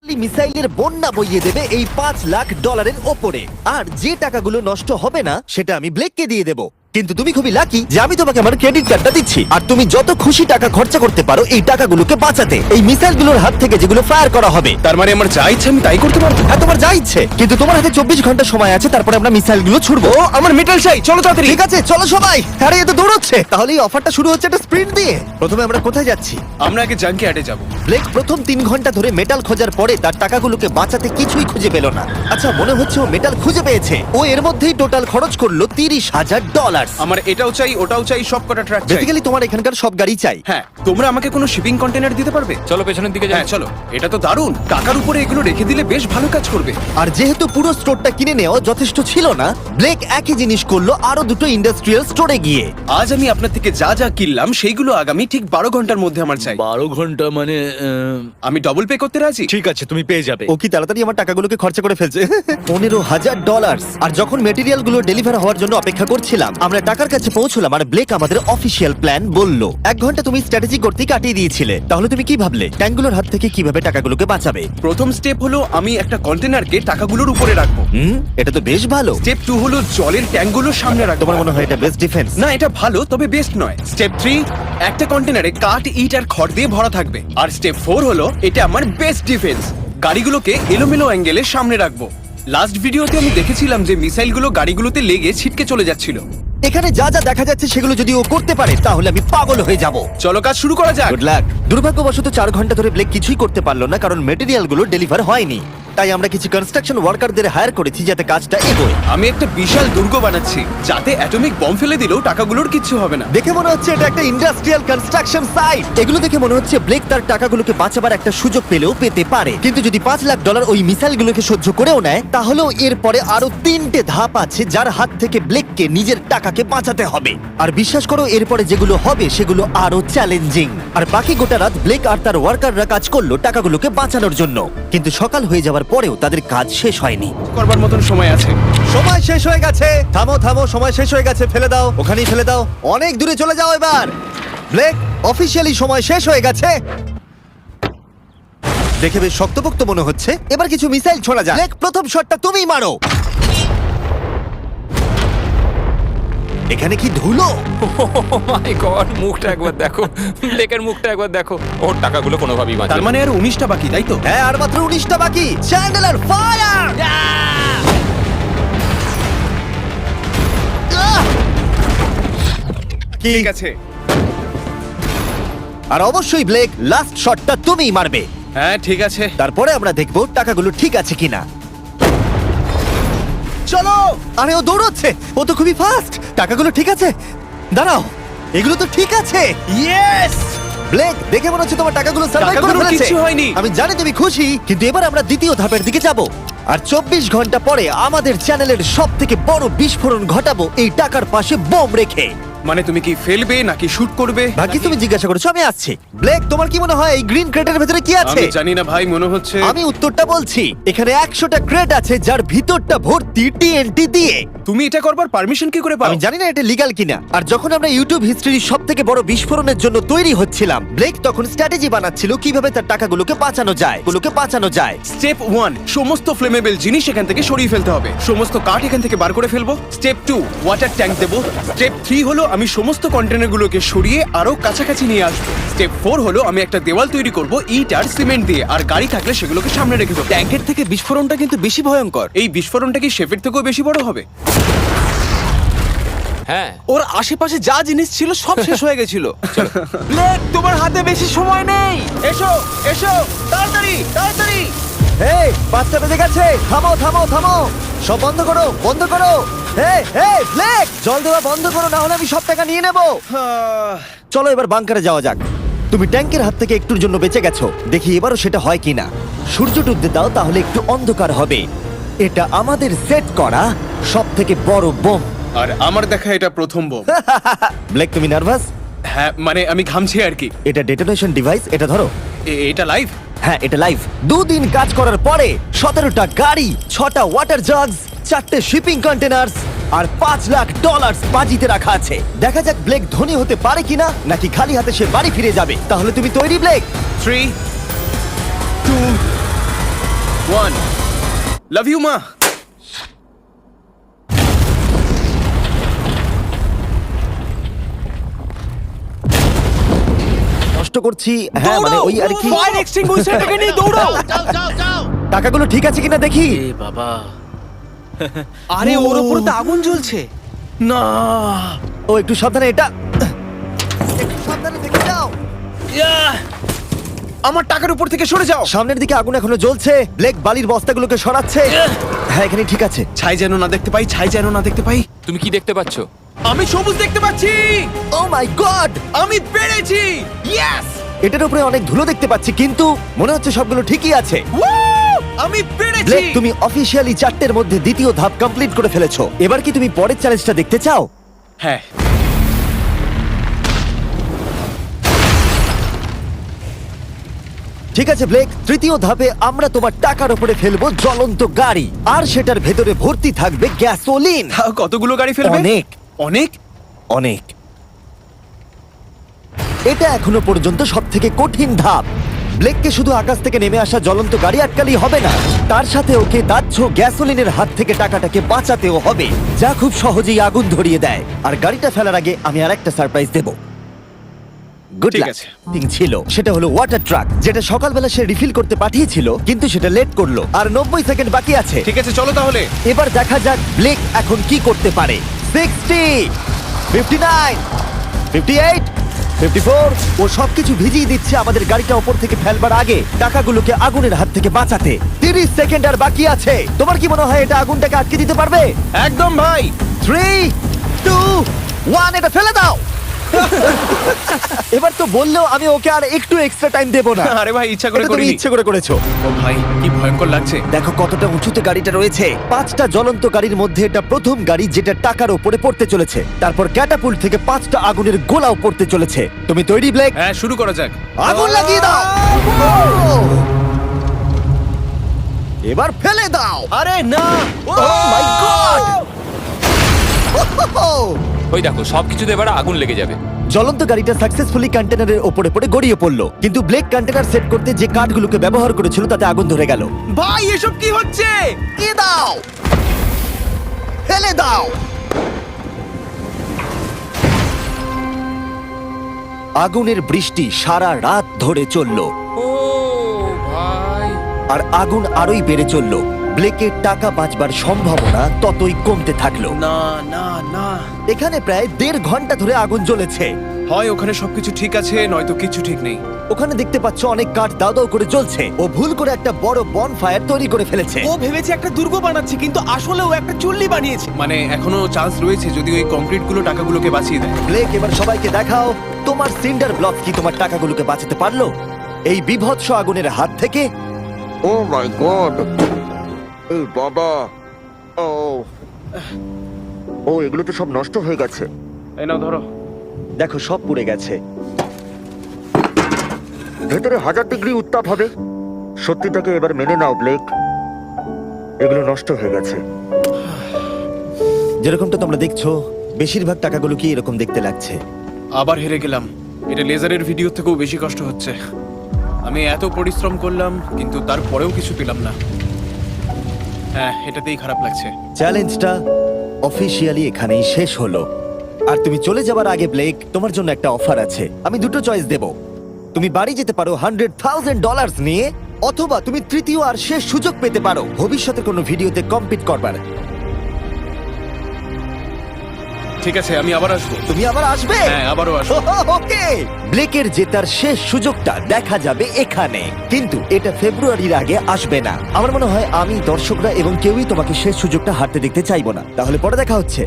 মিসাইলের বন্যা বইয়ে দেবে এই $5,00,000 ওপরে। আর যে টাকাগুলো নষ্ট হবে না সেটা আমি ব্লেককে দিয়ে দেবো। কিন্তু তুমি খুবই লাকি যে আমি তোমাকে আমার ক্রেডিট কার্ডটা দিচ্ছি, আর তুমি যত খুশি টাকা খরচা করতে পারো এই টাকাগুলোকে বাঁচাতে, এই মিসাইলগুলোর হাত থেকে যেগুলো ফায়ার করা হবে। তার মানে আমার যা ইচ্ছে আমি তাই করতে পারবো? হ্যাঁ, তোমার যা ইচ্ছে, কিন্তু তোমার হাতে 24 ঘন্টা সময় আছে, তারপরে আমরা মিসাইলগুলো ছুড়বো। ও আমার মেটাল চাই, চলো তাড়াতাড়ি। ঠিক আছে, চলো সবাই। আরে এ তো দৌড়চ্ছে। তাহলে এই অফারটা শুরু হচ্ছে একটা স্প্রিন্ট দিয়ে। প্রথমে আমরা কোথায় যাচ্ছি? আমরা আগে জাঙ্কি অ্যাডে যাবো। ব্লেক প্রথম 3 ঘন্টা ধরে মেটাল খোঁজার পরে তার টাকাগুলোকে বাঁচাতে কিছুই খুঁজে পেল না। আচ্ছা, মনে হচ্ছে ও মেটাল খুঁজে পেয়েছে। ও এর মধ্যেই টোটাল খরচ করলো $30,000। আমার এটাও চাই, ওটাও চাই, সব কটা ট্রাক চাই। বেসিক্যালি তোমার এখানকার সব গাড়ি চাই। হ্যাঁ, তোমরা আমাকে কোনো শিপিং কন্টেনার দিতে পারবে? চলো পেছনের দিকে যাই। হ্যাঁ চলো, এটা তো দারুণ। টাকার উপরে এগুলো রেখে দিলে বেশ ভালো কাজ করবে। আর যেহেতু পুরো স্টোরটা কিনে নেওয়া যথেষ্ট ছিল না, ব্লেক একই জিনিস করলো আরো দুটো ইন্ডাস্ট্রিয়াল স্টোরে গিয়ে। আজ আমি আপনার থেকে যা যা কিনলাম সেইগুলো আগামী ঠিক 12 ঘন্টার মধ্যে আমার চাই। 12 ঘন্টা মানে আমি ডবল পে করতে রাজি। ঠিক আছে, তুমি পেয়ে যাবে। ও কি তাড়াতাড়ি আমার টাকাগুলোকে খরচা করে ফেলছে। $15,000। আর যখন মেটেরিয়াল গুলো ডেলিভার হওয়ার জন্য অপেক্ষা করছিলাম, আমরা টাকার কাছে পৌঁছলাম আর ব্লেক আমাদের অফিসিয়াল প্ল্যান বলল। 1 ঘন্টা তুমি স্ট্র্যাটেজি করতে কাটিয়ে দিয়েছিলে, তাহলে তুমি কি ভাবলে ট্যাঙ্কগুলোর হাত থেকে কিভাবে টাকাগুলোকে বাঁচাবে? প্রথম স্টেপ হলো আমি একটা কন্টেনারকে টাকাগুলোর উপরে রাখবো। এটা তো বেশ ভালো। স্টেপ 2 হলো জলের ট্যাঙ্কগুলোর সামনে রাখবো। তোমার মনে হয় এটা বেস্ট ডিফেন্স? না, এটা ভালো তবে বেস্ট নয়। স্টেপ 3, একটা কন্টেনারে কাঠ, ইট আর খড় দিয়ে ভরা থাকবে। আর স্টেপ 4 হলো এটা আমার বেস্ট ডিফেন্স। গাড়িগুলোকে এলোমেলো অ্যাঙ্গেলে সামনে রাখবো। লাস্ট ভিডিওতে আমি দেখেছিলাম যে মিসাইলগুলো গাড়িগুলোতে লেগে ছিটকে চলে যাচ্ছিল। এখানে যা যা দেখা যাচ্ছে সেগুলো যদি ও করতে পারে তাহলে আমি পাগল হয়ে যাব। চলো কাজ শুরু করা যাক। Good luck. দুর্ভাগ্যবশত 4 ঘন্টা ধরে ব্লেক কিছুই করতে পারলো না, কারণ মেটেরিয়ালগুলো ডেলিভার হয়নি। তাই আমরা কিছু কনস্ট্রাকশন ওয়ার্কারদের হায়ার করেছি যাতে কাজটা এগোয়। আমি একটা বিশাল দুর্গ বানাচ্ছি যাতে অ্যাটমিক বম ফেলে দিলেও টাকাগুলোর কিচ্ছু হবে না। দেখে মনে হচ্ছে এটা একটা ইন্ডাস্ট্রিয়াল কনস্ট্রাকশন সাইট। এগুলো দেখে মনে হচ্ছে ব্লেক তার টাকাগুলোকে বাঁচাবার একটা সুযোগ পেলেও পেতে পারে, কিন্তু যদি $5,00,000 ওই মিসাইলগুলোকে সহ্য করেও নেয়, তাহলেও এরপরে আরো 3টে ধাপ আছে যার হাত থেকে ব্লেককে নিজের টাকাকে বাঁচাতে হবে। আর বিশ্বাস করো, এরপরে যেগুলো হবে সেগুলো আরো চ্যালেঞ্জিং। আর বাকি গোটা রাত ব্লেক আর তার ওয়ার্কাররা কাজ করলো টাকাগুলোকে বাঁচানোর জন্য, কিন্তু সকাল হয়ে যাওয়ার পরেও তাদের কাজ শেষ হয়নি। করবার মতন সময় আছে। সময় শেষ হয়ে গেছে। থামো থামো, সময় শেষ হয়ে গেছে। ফেলে দাও, ওখানেই ফেলে দাও। অনেক দূরে চলে যাও এবার। ব্লেক, অফিসিয়ালি সময় শেষ হয়ে গেছে। দেখে বেশ শক্তপোক্ত মনে হচ্ছে। এবার কিছু মিসাইল ছোড়া যাক। ব্লেক, প্রথম শটটা তুমিই মারো। এখানে কি ধুলো! মাই গড, মুখটা একবার দেখো, ব্লেকের মুখটা একবার দেখো। ওর টাকাগুলো কোনোভাবেই বাঁচবে তার মানে আর 19টা বাকি, তাই তো? হ্যাঁ, আর মাত্র 19টা বাকি। Chandler fire! ঠিক আছে। আর অবশ্যই ব্লেক, লাস্ট শটটা তুমিই মারবে। হ্যাঁ ঠিক আছে। তারপরে আমরা দেখব টাকাগুলো ঠিক আছে কিনা। চলো। আরে ও দৌড়চ্ছে, ও তো খুবই ফাস্ট। টাকাগুলো ঠিক আছে? দাঁড়াও, এগুলো তো ঠিক আছে। ইয়েস! ব্লেক, দেখে মনে হচ্ছে তোমার টাকাগুলো সার্ভাইভ করে টাকাগুলোর ফেলেছে। কিচ্ছু হয়নি। আমি জানি তুমি খুশি, কিন্তু এবার আমরা দ্বিতীয় ধাপের দিকে যাব। আর 24 ঘন্টা পরে আমাদের চ্যানেলের সবথেকে বড় বিস্ফোরণ ঘটাবো এই টাকার পাশে বোম রেখে। মানে তুমি কি ফেলবে নাকি শুট করবে? ভাগ্যি তুমি জিজ্ঞাসা করেছো, আমি আসছি। ব্লেক, তোমার কি মনে হয় এই গ্রিন ক্রেটের ভেতরে কি আছে? আমি জানি না ভাই, মনে হচ্ছে। আমি উত্তরটা বলছি। এখানে 100টা ক্রেট আছে যার ভিতরটা ভর্তি টিএনটি দিয়ে। তুমি এটা করবার পারমিশন কি করে পাও? আমি জানি না এটা লিগ্যাল কিনা। আর যখন আমরা ইউটিউব হিস্ট্রির সবথেকে বড় বিস্ফোরণের জন্য তৈরি হচ্ছিলাম, ব্লেক তখন স্ট্র্যাটেজি বানাচ্ছিল কিভাবে তার টাকাগুলোকে বাঁচানো যায়। স্টেপ 1, সমস্ত ফ্লেমেবল জিনিস এখান থেকে সরিয়ে ফেলতে হবে। সমস্ত কাঠ এখান থেকে বার করে ফেলবো। স্টেপ 2, ওয়াটার ট্যাঙ্ক দেবো। স্টেপ 3 হলো আমি সমস্ত কন্টেনারগুলোকে সরিয়ে আরো কাছাকাছি নিয়ে আসবো। স্টেপ 4 হলো আমি একটা দেওয়াল তৈরি করব ইট আর সিমেন্ট দিয়ে, আর গাড়ি থাকলে সেগুলোকে সামনে রেখে দেবো। ট্যাঙ্কের থেকে বিস্ফোরণটা কিন্তু বেশি ভয়ঙ্কর। এই বিস্ফোরণটা কি শেফের থেকেও বেশি বড় হবে? হ্যাঁ, ওর আশেপাশে যা জিনিস ছিল সব শেষ হয়ে গেছিল। ব্লেক, তোমার হাতে বেশি সময় নেই। এসো এসো, তাড়াতাড়ি তাড়াতাড়ি। এই, 5টা বেজে গেছে। থামো, সব বন্ধ করো। ব্লেক, জল দেওয়া বন্ধ করো, না হলে আমি সব টাকা নিয়ে নেব। চলো এবার বাংকারে যাওয়া যাক। তুমি ট্যাঙ্কের হাত থেকে একটুর জন্য বেঁচে গেছো, দেখি এবারও সেটা হয় কিনা। সূর্য ডুবতে দাও, তাহলে একটু অন্ধকার হবে। এটা আমাদের সেট করা সবথেকে বড় বোম। আর আমার দেখা এটা প্রথম বোম। ব্লেক, তুমি নার্ভাস? হ্যাঁ মানে আমি ঘামছি আর কি। এটা ডেটোনেশন ডিভাইস, এটা ধরো। এটা লাইভ? হ্যাঁ, এটা লাইভ। 2 দিন কাজ করার পরে 17টা গাড়ি, 6টা ওয়াটার জাগস, 4টে শিপিং কন্টেনার্স আর $5,00,000 বাজিতে রাখা আছে। দেখা যাক ব্লেক ধনী হতে পারে কিনা, নাকি খালি হাতে সে বাড়ি ফিরে যাবে। তাহলে তুমি তৈরি ব্লেক? 3, 2, লাভ ইউ মা। নষ্ট করছি, হ্যাঁ মানে ওই আর কি। ফায়ার এক্সটিংগুইশারটাকে নিয়ে দৌড়াও। টাকাগুলো ঠিক আছে কিনা দেখি। এ বাবা, আরে ওর উপরে তো আগুন জ্বলছে। না। ও একটু সাবধানে, এটা একটু সাবধানে দেখে যাও। আমার টাকার উপর থেকে সরে যাও। সামনের দিকে আগুন এখনো জ্বলছে। ব্লেক বালির বস্তাগুলোকে সরাচ্ছে। হ্যাঁ এখানে ঠিক আছে। ছাই যেন না দেখতে পাই, ছাই যেন না দেখতে পাই। তুমি কি দেখতে পাচ্ছ? আমি সবুজ দেখতে পাচ্ছি। ও মাই গড, আমি পেরেছি। ইয়েস, এটার উপরে অনেক ধুলো দেখতে পাচ্ছি, কিন্তু মনে হচ্ছে সবগুলো ঠিকই আছে। আমি পেরেছি। ব্লেক, তুমি অফিসিয়ালি 4টের মধ্যে দ্বিতীয় ধাপ কমপ্লিট করে ফেলেছো। এবার কি তুমি পরের চ্যালেঞ্জটা দেখতে চাও? হ্যাঁ, ঠিক আছে ব্লেক, তৃতীয় ধাপে আমরা তোমার টাকার উপরে ফেলবো জ্বলন্ত গাড়ি, আর সেটার ভেতরে ভর্তি থাকবে গ্যাসোলিন। তাও কতগুলো গাড়ি ফেলবে? অনেক অনেক। অনেক। এটা এখনো পর্যন্ত সব থেকে কঠিন ধাপ। ব্লেককে শুধু আকাশ থেকে নেমে আসা জ্বলন্ত গাড়ি আটকালেই হবে না, তার সাথে ওকে দাহ্য গ্যাসোলিনের হাত থেকে টাকাটাকে বাঁচাতেও হবে, যা খুব সহজেই আগুন ধরিয়ে দেয়। আর গাড়িটা ফেলার আগে আমি আরেকটা সারপ্রাইজ দেব। গুড ঠিক লাক। আছে। ছিল সেটা হলো ওয়াটার ট্রাক, যেটা সকালবেলা সে রিফিল করতে পাঠিয়েছিল, কিন্তু সেটা লেট করলো আর 90 সেকেন্ড বাকি আছে। ঠিক আছে, চলো তাহলে। এবার দেখা যাক ব্লেক এখন কি করতে পারে। 60, 59, 58, 54। ও সবকিছু ভিজিয়ে দিচ্ছে আমাদের গাড়িটা ওপর থেকে ফেলবার আগে, টাকাগুলোকে আগুনের হাত থেকে বাঁচাতে। 30 সেকেন্ড আর বাকি আছে। তোমার কি মনে হয় এটা আগুনটাকে আটকে দিতে পারবে? একদম ভাই। 3, 2, 1, এটা ফেলে দাও। এবার তো বললেও আমি ওকে আর একটু এক্সট্রা টাইম দেব না। আরে ভাই, ইচ্ছা করে এটা তুমি করিনি। ইচ্ছে করে করেছো। ও ভাই, কি ভয়ঙ্কর লাগছে। দেখো কতটা উঁচুতে গাড়িটা রয়েছে। 5টা জ্বলন্ত গাড়ির মধ্যে এটা প্রথম গাড়ি যেটা টাকার উপরে পড়তে চলেছে। তারপর ক্যাটাপুল্ট থেকে 5টা আগুনের গোলাও পড়তে চলেছে। তুমি তৈরি ব্লেক? হ্যাঁ, শুরু করা যাক। আগুন লাগিয়ে দাও। এবার ফেলে দাও। আরে না। ও মাই গড! ওই দেখো, সবকিছুতে এবার আগুন লেগে যাবে। জ্বলন্ত গাড়িটা সাকসেসফুলি কন্টেনারের ওপরে পড়ে গড়িয়ে পড়লো, কিন্তু ব্লেক কন্টেনার সেট করতে যে কাঠগুলোকে ব্যবহার করেছিল তাতে আগুন ধরে গেল। ভাই, এসব কি হচ্ছে? কি দাও, ফেলে দাও। আগুনের বৃষ্টি সারা রাত ধরে চলল, ও ভাই, আর আগুন আরোই বেড়ে চলল। ব্লেকের টাকা বাঁচবার সম্ভাবনা ততই কমতে থাকলো। না না না। এখানে প্রায় 1.5 ঘন্টা ধরে আগুন জ্বলেছে। হয় ওখানে সবকিছু ঠিক আছে, নয়তো কিছু ঠিক নেই। ওখানে দেখতে পাচ্ছ অনেক কাঠ দাও দাও করে জ্বলছে। ও ভুল করে একটা বড় বনফায়ার তৈরি করে ফেলেছে। ও ভেবেছে একটা দুর্গ বানাচ্ছে, কিন্তু আসলে ও একটা চুল্লি বানিয়েছে। মানে এখনো চান্স রয়েছে যদি ওই কংক্রিট গুলো টাকাগুলোকে বাঁচিয়ে দেয়। ব্লেক, এবার সবাইকে দেখাও তোমার সিন্ডার ব্লক কি তোমার টাকাগুলোকে বাঁচাতে পারলো এই বিভৎস আগুনের হাত থেকে। ও মাই গড! এই বাবা! ও ও এগুলো তো সব নষ্ট হয়ে গেছে। এই নাও ধরো। দেখো সব পুড়ে গেছে। ভেতরে 1000 ডিগ্রি উত্তাপ হবে। সত্যিটাকে এবার মেনে নাও ব্লেক, এগুলো নষ্ট হয়ে গেছে। যেরকমটা তোমরা দেখছো, বেশিরভাগ টাকাগুলো কি এরকম দেখতে লাগছে। আবার হেরে গেলাম। এটা লেজারের ভিডিও থেকেও বেশি কষ্ট হচ্ছে। আমি এত পরিশ্রম করলাম, কিন্তু তারপরেও কিছু পেলাম না। হ্যাঁ, এটাতেই খারাপ লাগছে। চ্যালেঞ্জটা অফিসিয়ালি এখানেই শেষ হলো। আর তুমি চলে যাবার আগে ব্লেক, তোমার জন্য একটা অফার আছে। আমি দুটো চয়েস দেব। তুমি বাড়ি যেতে পারো $100,000 নিয়ে, অথবা তুমি তৃতীয় আর শেষ সুযোগ পেতে পারো ভবিষ্যতে কোনো ভিডিওতে কম্পিট করবার। ঠিক আছে, আমি আবার আসবো। তুমি আবার আসবে? হ্যাঁ, আবারও আসবো। ওকে। ব্লেকের জেতার শেষ সুযোগটা দেখা যাবে এখানে, কিন্তু এটা ফেব্রুয়ারির আগে আসবে না। আমার মনে হয় আমি, দর্শকরা এবং কেউই তোমাকে শেষ সুযোগটা হারতে দেখতে চাইবো না। তাহলে পরে দেখা হচ্ছে।